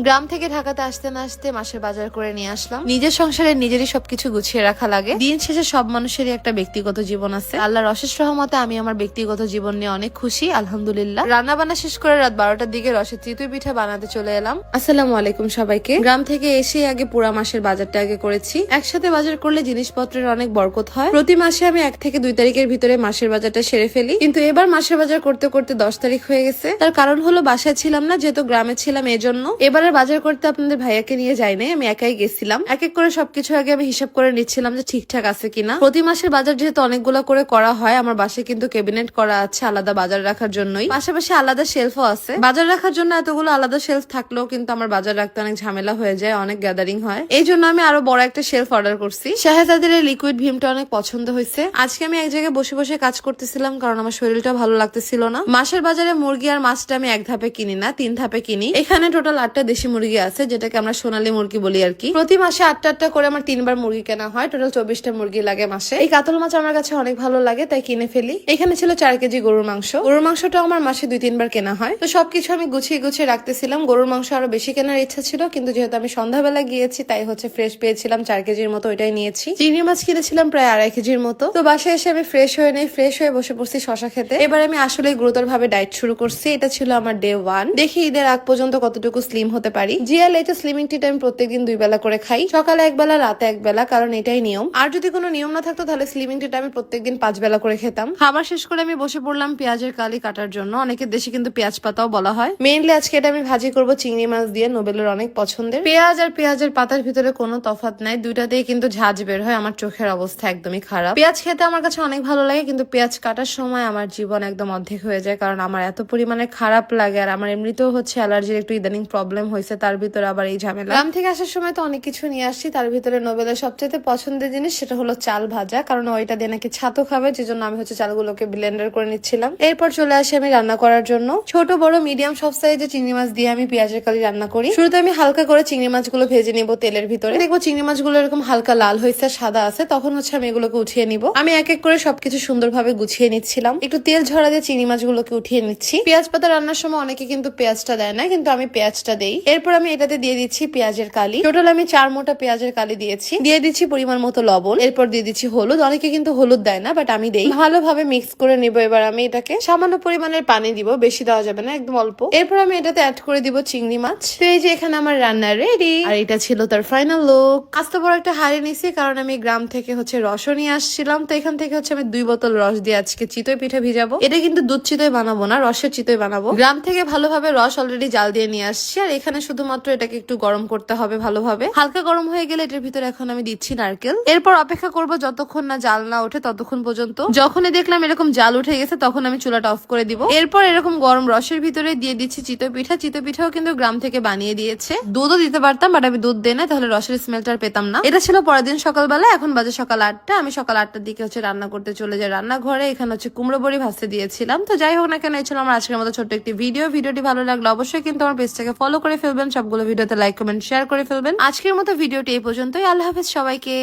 গ্রাম থেকে ঢাকাতে আসতে না আসতে মাসের বাজার করে নিয়ে আসলাম। নিজের সংসারে নিজেরই সবকিছু গুছিয়ে রাখা লাগে। দিন শেষে সব মানুষেরই একটা ব্যক্তিগত জীবন আছে। আল্লাহর অশেষ রহমতে আমি আমার ব্যক্তিগত জীবন নিয়ে অনেক খুশি, আলহামদুলিল্লাহ। রান্না বান্না শেষ করে রাত 12টার দিকে রসের চিতই পিঠা বানাতে চলে এলাম। আসসালামু আলাইকুম সবাইকে। গ্রাম থেকে এসে আগে পুরা মাসের বাজারটা আগে করেছি। একসাথে বাজার করলে জিনিসপত্রের অনেক বরকত হয়। প্রতি মাসে আমি 1 থেকে 2 তারিখের ভিতরে মাসের বাজারটা সেরে ফেলি, কিন্তু এবার মাসের বাজার করতে করতে 10 তারিখ হয়ে গেছে। তার কারণ হলো বাসায় ছিলাম না, যেহেতু গ্রামে ছিলাম, এজন্য এবারে বাজার করতে আপনাদের ভাইয়াকে নিয়ে যাই নাই, আমি একাই গেছিলাম। এক এক করে সবকিছু আগে আমি হিসাব করে নিচ্ছিলাম যে ঠিকঠাক আছে কিনা। প্রতি মাসের বাজার যেহেতু অনেকগুলো করে করা হয়, আমার বাসায় কিন্তু ক্যাবিনেট করা আছে আলাদা বাজার রাখার জন্যই, পাশাপাশি আলাদা শেলফও আছে। বাজার রাখার জন্য এতগুলো আলাদা শেলফ থাকলেও কিন্তু আমার বাজার রাখতে অনেক ঝামেলা হয়ে যায়, অনেক গ্যাদারিং হয়। এই জন্য আমি আরো বড় একটা শেলফ অর্ডার করছি। শাহেজাদের এই লিকুইড ভীমটা অনেক পছন্দ হয়েছে। আজকে আমি এক জায়গায় বসে বসে কাজ করতেছিলাম, কারণ আমার শরীরটা ভালো লাগতেছিল না। মাসের বাজারে মুরগি আর মাছটা আমি 1 ধাপে কিনি না, 3 ধাপে কিনি। এখানে টোটাল 8টা দেশি মুরগি আছে, যেটাকে আমরা সোনালী মুরগি বলি আর কি। প্রতি মাসে 8টা করে আমার 3বার মুরগি কেনা হয়, টোটাল 24টা মুরগি লাগে মাসে। এই কাতল মাছ আমার কাছে অনেক ভালো লাগে, তাই কিনে ফেলি। এখানে ছিল 4 কেজি গরুর মাংস। গরুর মাংসটা আমার মাসে 2-3বার কেনা হয়। তো সবকিছু আমি গুছিয়ে গুছিয়ে রাখতেছিলাম। গরুর মাংস আরো বেশি কেনার ইচ্ছা ছিল, কিন্তু যেহেতু আমি সন্ধ্যাবেলা গিয়েছি, তাই হচ্ছে ফ্রেশ পেয়েছিলাম 4 কেজির মতো, ওইটাই নিয়েছি। চিংড়ি মাছ কিনেছিলাম প্রায় 2.5 কেজির মতো। তো বাসায় এসে আমি ফ্রেশ হয়ে নেই, ফ্রেশ হয়ে বসে পড়ছি শশা খেতে। এবার আমি আসলে গুরুতর ভাবে ডায়েট শুরু করছি। এটা ছিল আমার ডে 1। দেখি ঈদের আগ পর্যন্ত কতটুকু স্লিম হতে পারি। জিয়াল এটা স্লিমিং টিটা আমি প্রত্যেকদিন 2 বেলা করে খাই, সকালে 1 বেলা, রাতে 1 বেলা, কারণ এটাই নিয়ম। আর যদি কোনো নিয়ম না থাকতো তাহলে স্লিমিং টিটা আমি প্রত্যেকদিন 5 বেলা করে খেতাম। খাবার শেষ করে আমি বসে পড়লাম পেঁয়াজের কালি কাটার জন্য। অনেকের দেশে কিন্তু পেঁয়াজ পাতাও বলা হয়। মেইনলি আজকে এটা আমি ভাজি করব চিংড়ি মাছ দিয়ে, নোবেলের অনেক পছন্দের। পেঁয়াজ আর পেঁয়াজের পাতার ভিতরে কোনো তফাৎ নাই, দুইটাতেই কিন্তু ঝাঁজ বের হয়। আমার চোখের অবস্থা একদমই খারাপ। পেঁয়াজ খেতে আমার কাছে অনেক ভালো লাগে, কিন্তু পেঁয়াজ কাটার সময় আমার জীবন একদম অর্ধেক হয়ে যায়, কারণ আমার এত পরিমাণে খারাপ লাগে। আর আমার এমনিতেও হচ্ছে অ্যালার্জির একটু ইদানিং প্রবলেম হয়েছে, তার ভিতরে আবার এই ঝামেলা। গ্রাম থেকে আসার সময় তো অনেক কিছু নিয়ে আসছি, তার ভিতরে নোবেলের সবচেয়ে পছন্দের জিনিস সেটা হলো চাল ভাজা, কারণ ওইটা দিয়ে নাকি ছাতু খাবে, যে জন্য আমি হচ্ছে চালগুলোকে ব্লেন্ডার করে নিচ্ছিলাম। এরপর চলে আসি আমি রান্না করার জন্য। ছোট বড় মিডিয়াম সব সাইজে চিংড়ি মাছ দিয়ে আমি পেঁয়াজের কালি রান্না করি। শুরুতে আমি হালকা করে চিংড়ি মাছগুলো ভেজে নিব তেলের ভিতরে। দেখবো চিংড়ি মাছগুলো এরকম হালকা লাল হয়েছে, সাদা আছে, তখন হচ্ছে আমি এগুলোকে উঠিয়ে নিব। আমি এক এক করে সবকিছু সুন্দরভাবে গুছিয়ে নিচ্ছিলাম। একটু তেল ঝরা দিয়ে চিংড়ি মাছগুলোকে উঠিয়ে নিচ্ছি। পেঁয়াজ পাতা রান্নার সময় অনেকে কিন্তু পেঁয়াজটা দেয় না, কিন্তু আমি পেঁয়াজটা দেই। এরপর আমি এটাতে দিয়ে দিচ্ছি পেঁয়াজের কালি। টোটাল আমি 4 মোটা পেঁয়াজের কালি দিয়েছি। দিয়ে দিচ্ছি পরিমাণ মতো লবণ। এরপর দিয়ে দিচ্ছি হলুদ। অনেকে কিন্তু হলুদ দেয় না, বাট আমি দেই। ভালোভাবে মিক্স করে নিব। এবার আমি এটাকে সামান্য পরিমাণের পানি দিব, বেশি দেওয়া যাবে না, একদম অল্প। এরপর আমি এটাতে অ্যাড করে দিব চিংড়ি মাছ। তো এই যে এখানে আমার রান্না রেডি। আর এটা ছিল তার ফাইনাল লুক। আস্তে বড় একটা হাঁড়ি নিছি, কারণ আমি গ্রাম থেকে হচ্ছে রসও নিয়ে আসছিলাম। তো এখান থেকে হচ্ছে আমি 2 বোতল রস দিয়ে আজকে চিতই পিঠা ভিজাবো। এটা কিন্তু দুধ চিতই বানাবো না, রসের চিতই বানাবো। গ্রাম থেকে ভালোভাবে রস অলরেডি জাল দিয়ে নিয়ে আসছি, আর এখানে শুধুমাত্র এটাকে একটু গরম করতে হবে ভালোভাবে। হালকা গরম হয়ে গেলে এটার ভিতরে এখন আমি দিচ্ছি নারকেল। এরপর অপেক্ষা করব যতক্ষণ না জাল না ওঠে, ততক্ষণ পর্যন্ত। যখনই দেখলাম এরকম জাল উঠে গেছে, তখন আমি চুলাটা অফ করে দিব। এরপর এরকম গরম রসের ভিতরে দিয়ে দিচ্ছি চিতই পিঠা। চিতই পিঠাও কিন্তু গ্রাম থেকে বানিয়ে দিয়েছে। দুধও দিতে পারতাম, বাট আমি দুধ দেই না, তাহলে রসের স্মেলটা আর পেতাম না। এটা ছিল পরের দিন সকালবেলা। এখন বাজে সকাল 8টা। আমি সকাল 8টার দিকে হচ্ছে রান্না করতে চলে যাই রান্নাঘরে। এখানে হচ্ছে কুমড়ো বড়ি ভাজতে দিয়েছিলাম। তো যাই হোক না কেন, এই ছিল আমার আজকের মতো ছোট্ট একটি ভিডিও। ভিডিওটি ভালো লাগলে অবশ্যই কিন্তু আমার পেজটাকে ফলো করে ফেলবেন, সবগুলো ভিডিওতে লাইক কমেন্ট শেয়ার করে ফেলবেন। আজকের মতো ভিডিওটি এই পর্যন্তই। আল্লাহ হাফেজ সবাইকে।